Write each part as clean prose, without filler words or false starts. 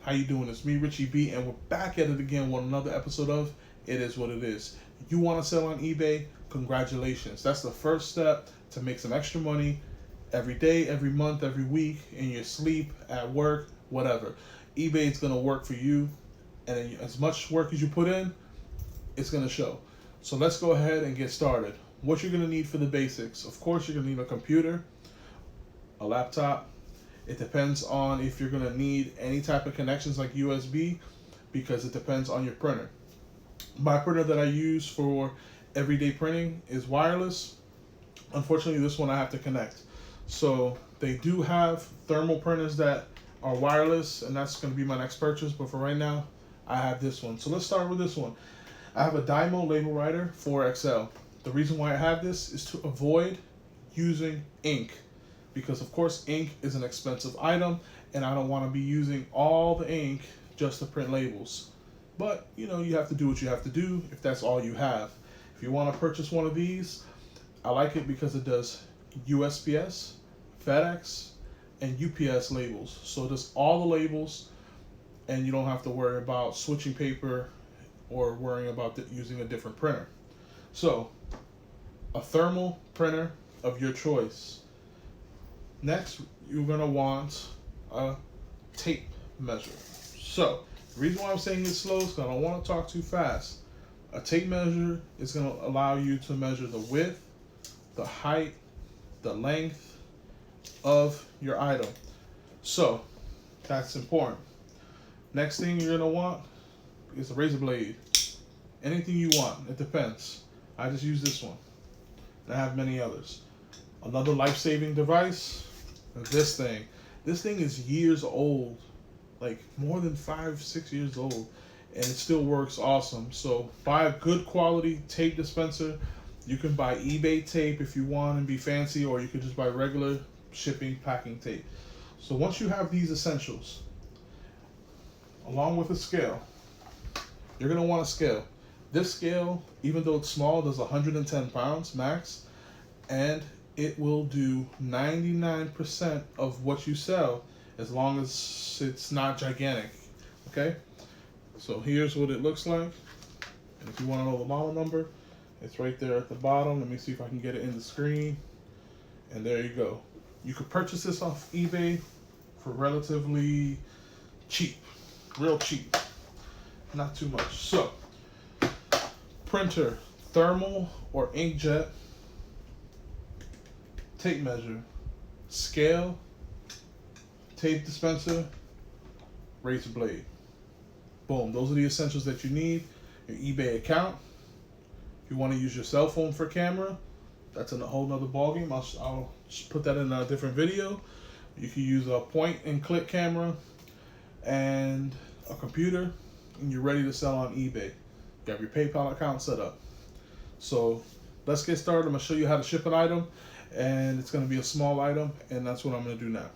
How you doing? It's me, Richie B, and we're back at it again with another episode of It Is What It Is. You want to sell on eBay? Congratulations. That's the first step to make some extra money every day, every month, every week, in your sleep, at work, whatever. eBay is going to work for you, and as much work as you put in, it's going to show. So let's go ahead and get started. What you're going to need for the basics. Of course, you're going to need a computer, a laptop. It depends on if you're going to need any type of connections like USB, because it depends on your printer. My printer that I use for everyday printing is wireless. Unfortunately, this one I have to connect. So they do have thermal printers that are wireless, and that's going to be my next purchase. But for right now, I have this one. So let's start with this one. I have a Dymo label writer 4XL. The reason why I have this is to avoid using ink, because of course ink is an expensive item, and I don't want to be using all the ink just to print labels. But you know, you have to do what you have to do if that's all you have. If you want to purchase one of these, I like it because it does USPS, FedEx, and UPS labels. So it does all the labels, and you don't have to worry about switching paper or worrying about using a different printer. So a thermal printer of your choice. Next, you're going to want a tape measure. So, the reason why I'm saying it's slow is because I don't want to talk too fast. A tape measure is going to allow you to measure the width, the height, the length of your item. So, that's important. Next thing you're going to want is a razor blade. Anything you want, it depends. I just use this one, and I have many others. Another life-saving device, this thing. This thing is years old, like more than 5-6 years old, and it still works awesome. So buy a good quality tape dispenser. You can buy eBay tape if you want and be fancy, or you could just buy regular shipping packing tape. So once you have these essentials, along with a scale, you're going to want a scale. This scale, even though it's small, does 110 pounds max, and it will do 99% of what you sell, as long as it's not gigantic. Okay? So here's what it looks like. And if you want to know the model number, it's right there at the bottom. Let me see if I can get it in the screen. And there you go. You could purchase this off eBay for relatively cheap. Real cheap. Not too much. So, printer, thermal or inkjet, tape measure, scale, tape dispenser, razor blade. Boom. Those are the essentials that you need. Your eBay account. If you want to use your cell phone for camera, that's a whole nother ballgame. I'll put that in a different video. You can use a point and click camera and a computer, and you're ready to sell on eBay. You have your PayPal account set up. So let's get started. I'm going to show you how to ship an item, and it's going to be a small item, and that's what I'm going to do now.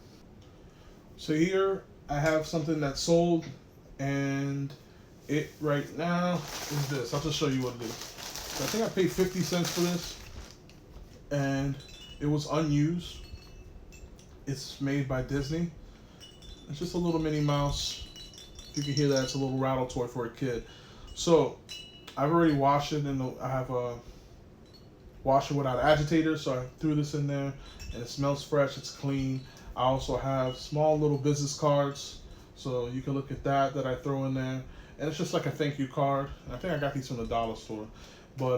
So here I have something that's sold, and it right now is this. I'll just show you what it is. So I think I paid 50 cents for this, and it was unused. It's made by Disney. It's just a little Minnie Mouse. You can hear that. It's a little rattle toy for a kid. So I've already washed it, and I have a washer without agitator, so I threw this in there, and it smells fresh. It's clean. I also have small little business cards, so you can look at that I throw in there, and it's just like a thank you card. I think I got these from the dollar store, but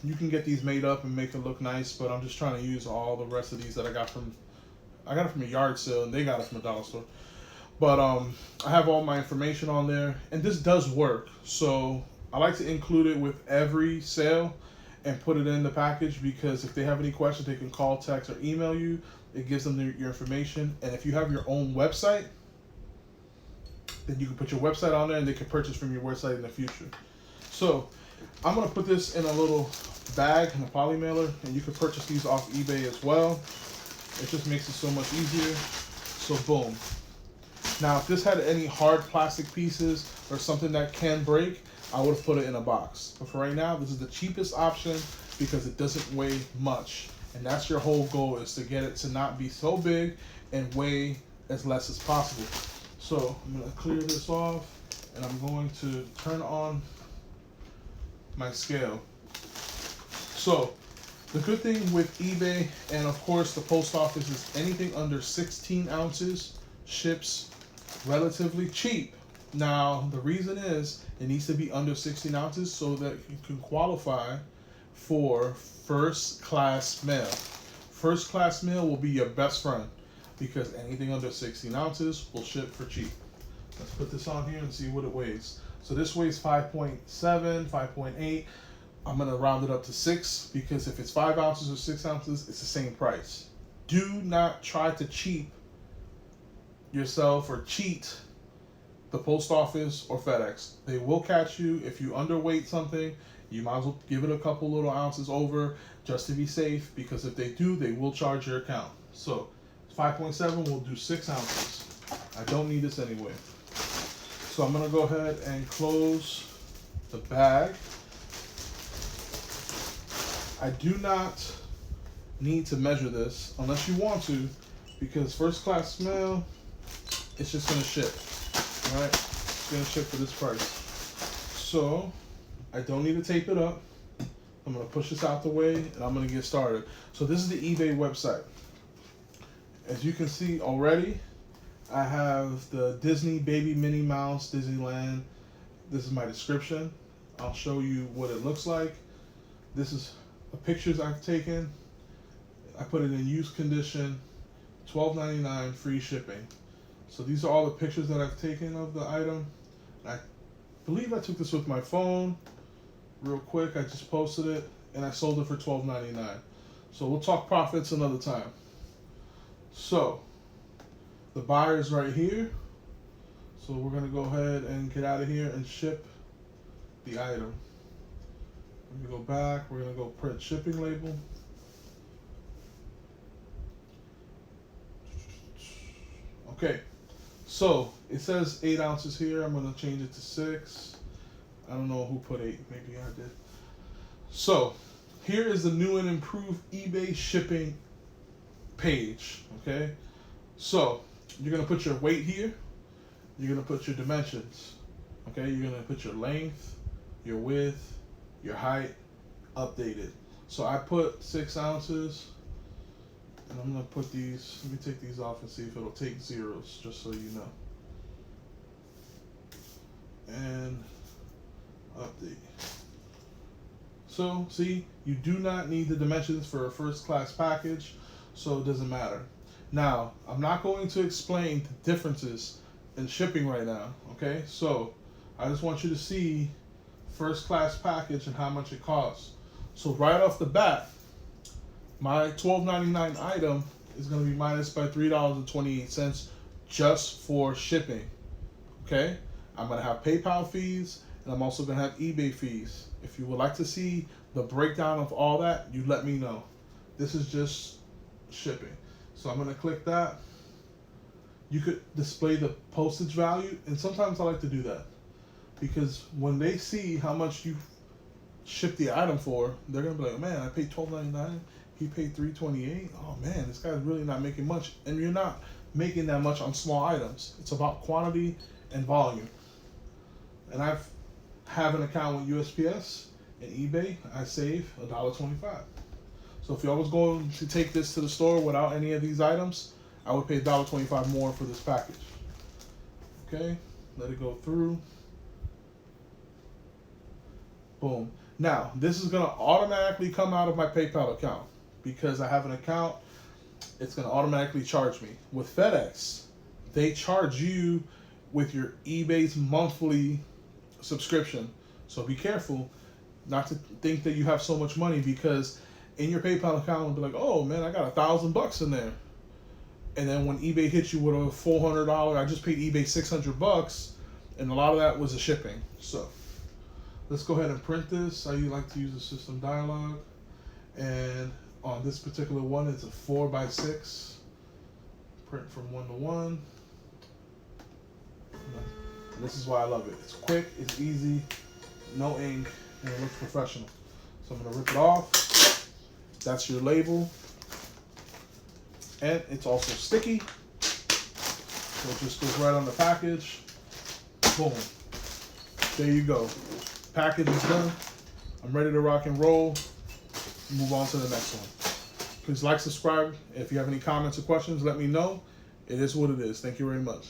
you can get these made up and make it look nice. But I'm just trying to use all the rest of these that I got it from a yard sale, and they got it from a dollar store. But I have all my information on there, and this does work. So I like to include it with every sale and put it in the package, because if they have any questions, they can call, text, or email you. It gives them your information. And if you have your own website, then you can put your website on there, and they can purchase from your website in the future. So I'm going to put this in a little bag, in a poly mailer, and you can purchase these off eBay as well. It just makes it so much easier. So boom. Now, if this had any hard plastic pieces or something that can break, I would have put it in a box. But for right now, this is the cheapest option because it doesn't weigh much. And that's your whole goal, is to get it to not be so big and weigh as less as possible. So I'm going to clear this off, and I'm going to turn on my scale. So the good thing with eBay and of course the post office is anything under 16 ounces ships relatively cheap. Now the reason is it needs to be under 16 ounces so that you can qualify for first class mail. First class mail will be your best friend because anything under 16 ounces will ship for cheap. Let's put this on here and see what it weighs. So this weighs 5.7, 5.8. I'm going to round it up to 6 because if it's 5 ounces or 6 ounces, it's the same price. Do not try to cheat yourself or cheat the post office or FedEx. They will catch you. If you underweight something, you might as well give it a couple little ounces over just to be safe, because if they do, they will charge your account. So 5.7 will do 6 ounces. I don't need this anyway. So I'm going to go ahead and close the bag. I do not need to measure this unless you want to, because first class mail, it's just going to ship. All right? It's going to ship for this price. So I don't need to tape it up. I'm going to push this out the way and I'm going to get started. So this is the eBay website. As you can see already, I have the Disney Baby Minnie Mouse Disneyland. This is my description. I'll show you what it looks like. This is the pictures I've taken. I put it in used condition, $12.99 free shipping. So these are all the pictures that I've taken of the item. I believe I took this with my phone real quick. I just posted it and I sold it for $12.99. So we'll talk profits another time. So the buyer's right here. So we're gonna go ahead and get out of here and ship the item. Let me go back. We're going to go print shipping label. Okay. So it says 8 ounces here. I'm going to change it to 6. I don't know who put 8. Maybe I did. So here is the new and improved eBay shipping page. Okay. So you're going to put your weight here. You're going to put your dimensions. Okay. You're going to put your length, your width, your height, updated. So I put 6 ounces, and I'm gonna put these, let me take these off and see if it'll take zeros, just so you know. And update. So see, you do not need the dimensions for a first class package, so it doesn't matter. Now, I'm not going to explain the differences in shipping right now, okay? So I just want you to see first class package and how much it costs. So right off the bat, my $12.99 item is going to be minus by $3.28 just for shipping. Okay, I'm going to have PayPal fees and I'm also going to have eBay fees. If you would like to see the breakdown of all that, you let me know. This is just shipping. So I'm going to click that. You could display the postage value, and sometimes I like to do that, because when they see how much you ship the item for, they're gonna be like, man, I paid $12.99, he paid $3.28. Oh man, this guy's really not making much. And you're not making that much on small items. It's about quantity and volume. And I have an account with USPS and eBay. I save $1.25. So if you're always going to take this to the store without any of these items, I would pay $1.25 more for this package. Okay, let it go through. Boom. Now, this is going to automatically come out of my PayPal account because I have an account. It's going to automatically charge me. With FedEx, they charge you with your eBay's monthly subscription. So be careful not to think that you have so much money, because in your PayPal account, it'll be like, oh man, I got $1,000 in there. And then when eBay hits you with a $400, I just paid eBay $600, and a lot of that was the shipping. So let's go ahead and print this. I like to use the system dialog. And on this particular one, it's a 4x6. Print from 1 to 1. And this is why I love it. It's quick, it's easy, no ink, and it looks professional. So I'm gonna rip it off. That's your label. And it's also sticky. So it just goes right on the package. Boom. There you go. Package is done. I'm ready to rock and roll. Move on to the next one. Please like, subscribe. If you have any comments or questions, let me know. It is what it is. Thank you very much.